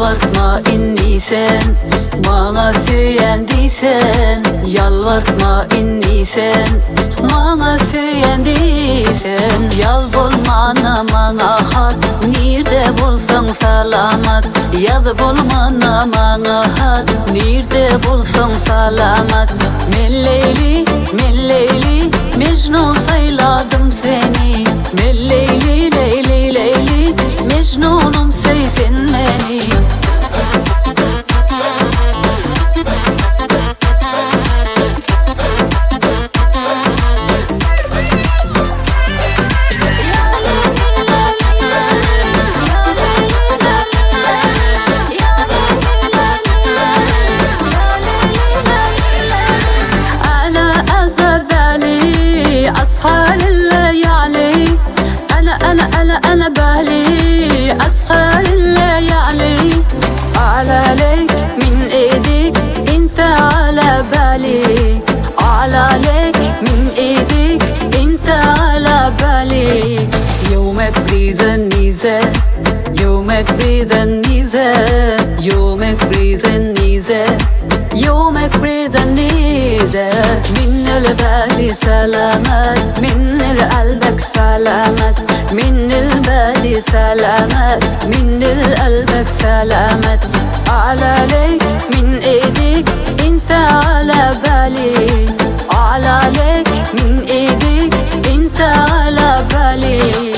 Yalvartma inniysen, bana söyendiysen. Yalvartma inniysen, bana söyendiysen. Yal bolmana mana hat, nirde bolsan salamat. Yal bolmana mana hat, nirde bolsan salamat. Melleyli, melleyli, Mecnun sayladım seni. Melleyli, leyli, leyli, Mecnunum sevsin beni. أنا بالي أسهر الليالي على ليك من إيديك أنت على بالي على ليك من إيديك أنت على بالي يومك بريد النيزة يومك بريد النيزة يومك بريد النيزة يومك بريد النيزة من البالي سلامات من قلبك سلامات من البالي سلامات من قلبك سلامات على ليك من ايديك انت على بالي على ليك من ايديك انت على بالي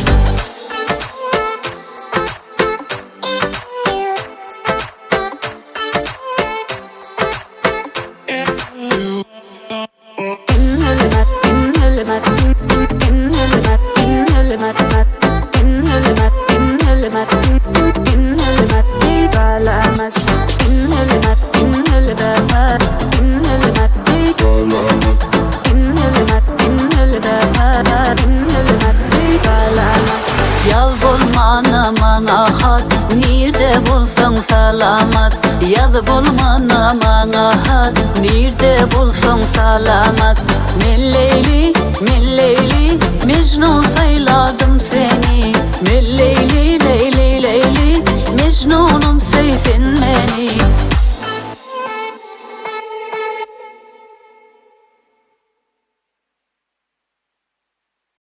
Yal bolmana mana hat, nirde bolsan salamat. Yal bolmana mana hat, nirde bolsan salamat. Melleyli, melleyli, Mecnun